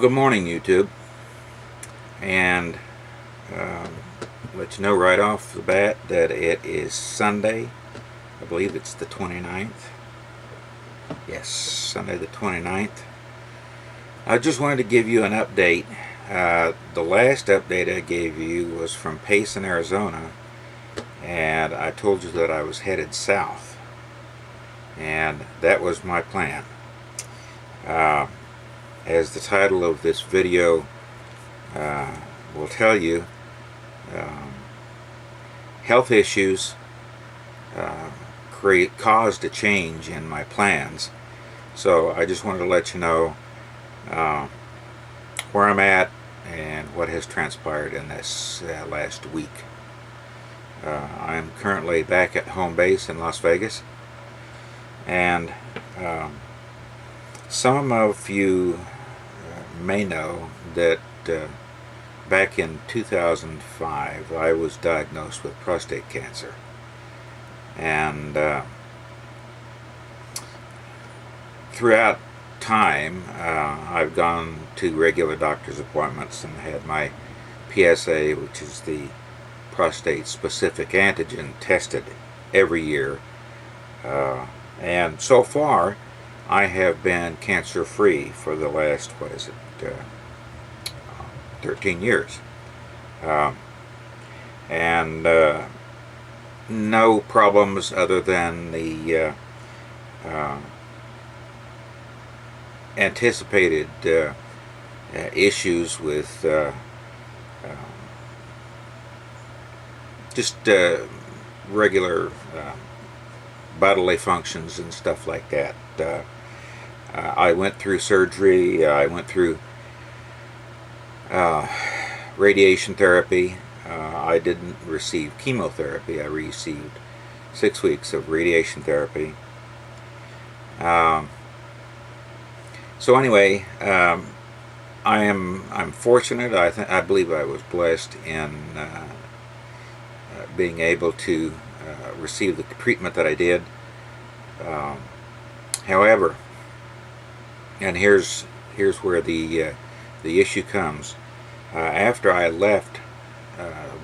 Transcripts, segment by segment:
Well, good morning, YouTube, and let you know right off the bat that it is Sunday. I believe it's the 29th. Yes, Sunday the 29th. I just wanted to give you an update. The last update I gave you was from Payson, Arizona, and I told you that I was headed south, and that was my plan. As the title of this video will tell you, health issues caused a change in my plans. So I just wanted to let you know where I'm at and what has transpired in this last week. I'm currently back at home base in Las Vegas, and some of you may know that back in 2005 I was diagnosed with prostate cancer, and throughout time I've gone to regular doctor's appointments and had my PSA, which is the prostate specific antigen, tested every year, and so far I have been cancer free for the last, 13 years, and no problems other than the anticipated issues with just regular bodily functions and stuff like that. I went through surgery, I went through radiation therapy. I didn't receive chemotherapy. I received 6 weeks of radiation therapy. So anyway, I'm fortunate. I believe I was blessed in being able to receive the treatment that I did. However, and here's where the issue comes. After I left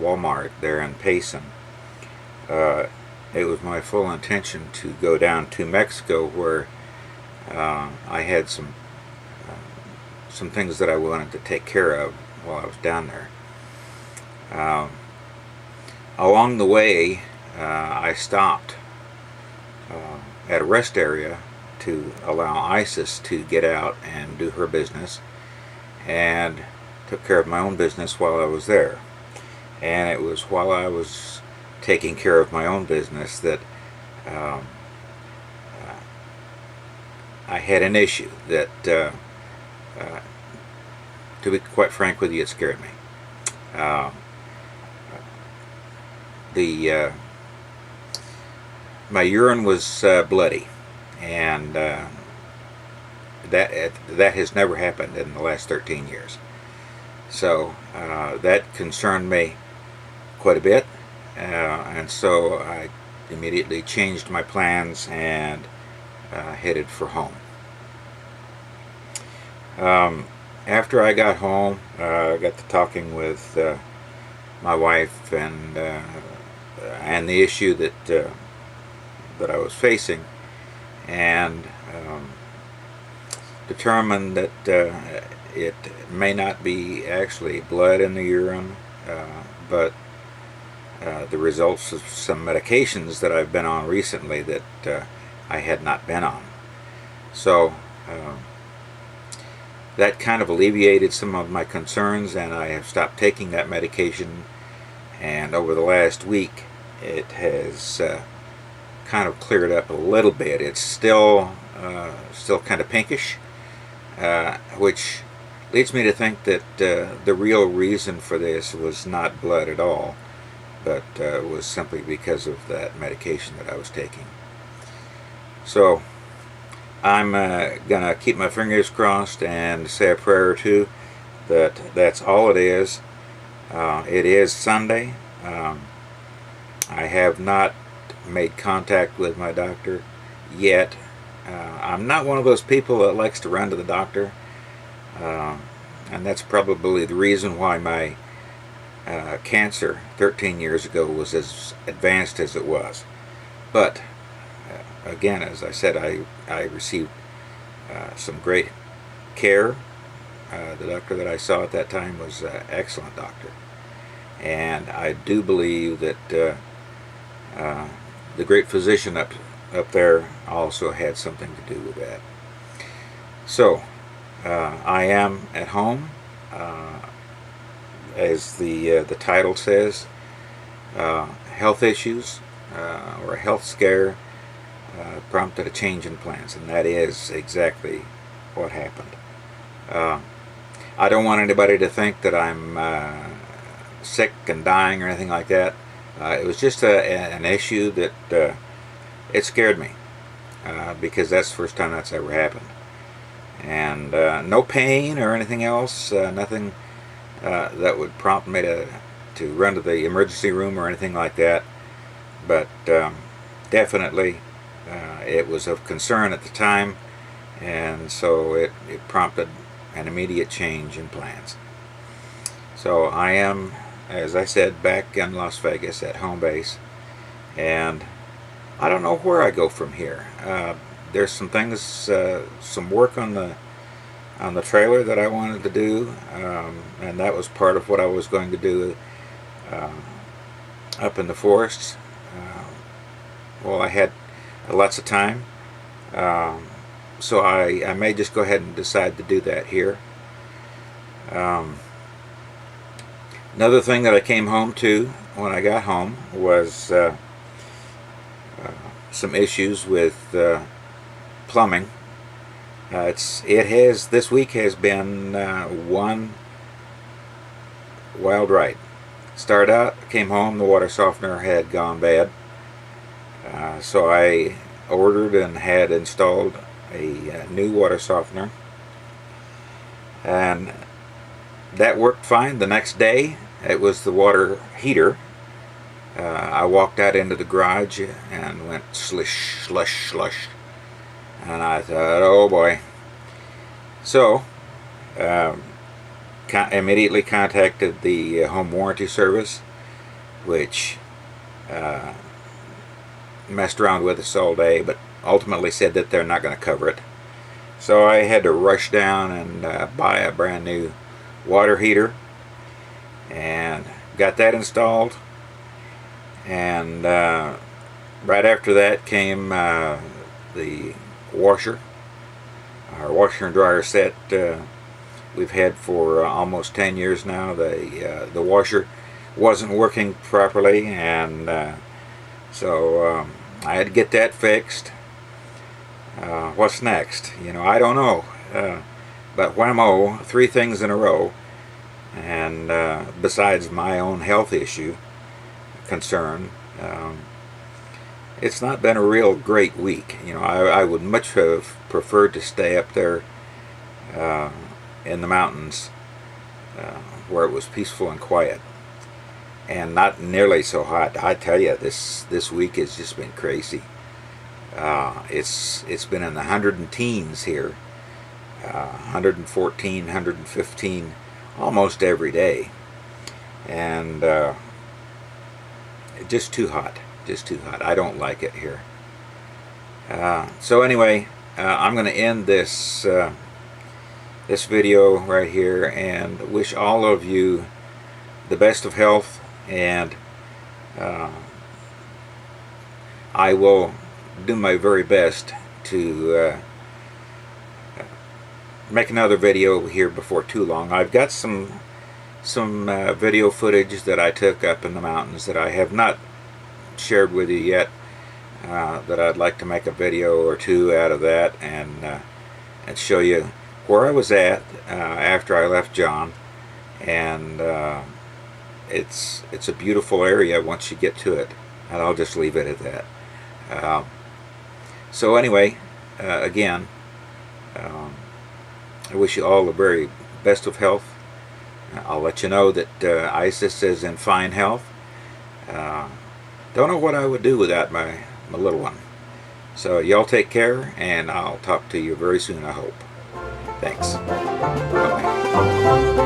Walmart there in Payson, it was my full intention to go down to Mexico, where I had some things that I wanted to take care of while I was down there. Along the way, I stopped at a rest area to allow Isis to get out and do her business, and took care of my own business while I was there. And it was while I was taking care of my own business that I had an issue that, to be quite frank with you, it scared me. My urine was bloody, and that has never happened in the last 13 years. So that concerned me quite a bit, and so I immediately changed my plans and headed for home. After I got home, I got to talking with my wife and the issue that I was facing, and determined that it may not be actually blood in the urine, but the results of some medications that I've been on recently that I had not been on. So that kind of alleviated some of my concerns, and I have stopped taking that medication, and over the last week it has kind of cleared up a little bit. It's still kind of pinkish, which leads me to think that the real reason for this was not blood at all, but was simply because of that medication that I was taking. So I'm gonna keep my fingers crossed and say a prayer or two that that's all it is. It is Sunday. I have not made contact with my doctor yet. I'm not one of those people that likes to run to the doctor. And that's probably the reason why my cancer 13 years ago was as advanced as it was. But again, as I said, I received some great care. The doctor that I saw at that time was an excellent doctor. And I do believe that the great physician up there also had something to do with that. So, I am at home, as the title says. Health issues or a health scare prompted a change in plans, and that is exactly what happened. I don't want anybody to think that I'm sick and dying or anything like that. It was just an issue that it scared me, because that's the first time that's ever happened. And no pain or anything else, nothing that would prompt me to run to the emergency room or anything like that. But definitely it was of concern at the time, and so it prompted an immediate change in plans. So I am, as I said, back in Las Vegas at home base, and I don't know where I go from here. There's some things, some work on the trailer that I wanted to do, and that was part of what I was going to do up in the forests. Well, I had lots of time, so I may just go ahead and decide to do that here. Another thing that I came home to when I got home was some issues with plumbing. This week has been one wild ride. Started out, came home, the water softener had gone bad. So I ordered and had installed a new water softener, and that worked fine. The next day it was the water heater. I walked out into the garage and went slish, slush, slush, and I thought, oh boy. So immediately contacted the home warranty service, which messed around with us all day, but ultimately said that they're not going to cover it. So I had to rush down and buy a brand new water heater, and got that installed. And right after that came the washer. Our washer and dryer set we've had for almost 10 years now. The washer wasn't working properly, and so I had to get that fixed. What's next? I don't know. But whammo, 3 things in a row. And besides my own health issue concern, it's not been a real great week. I would much have preferred to stay up there in the mountains where it was peaceful and quiet, and not nearly so hot. I tell you, this week has just been crazy. It's been in the 110s here, 114, 115, almost every day, and just too hot. I don't like it here. So anyway, I'm going to end this this video right here, and wish all of you the best of health, and I will do my very best to make another video here before too long. I've got some video footage that I took up in the mountains that I have not shared with you yet, that I'd like to make a video or two out of that, and show you where I was at after I left John. And it's a beautiful area once you get to it, and I'll just leave it at that. So anyway, again, I wish you all the very best of health. I'll let you know that Isis is in fine health. Don't know what I would do without my little one. So y'all take care, and I'll talk to you very soon, I hope. Thanks. Bye-bye.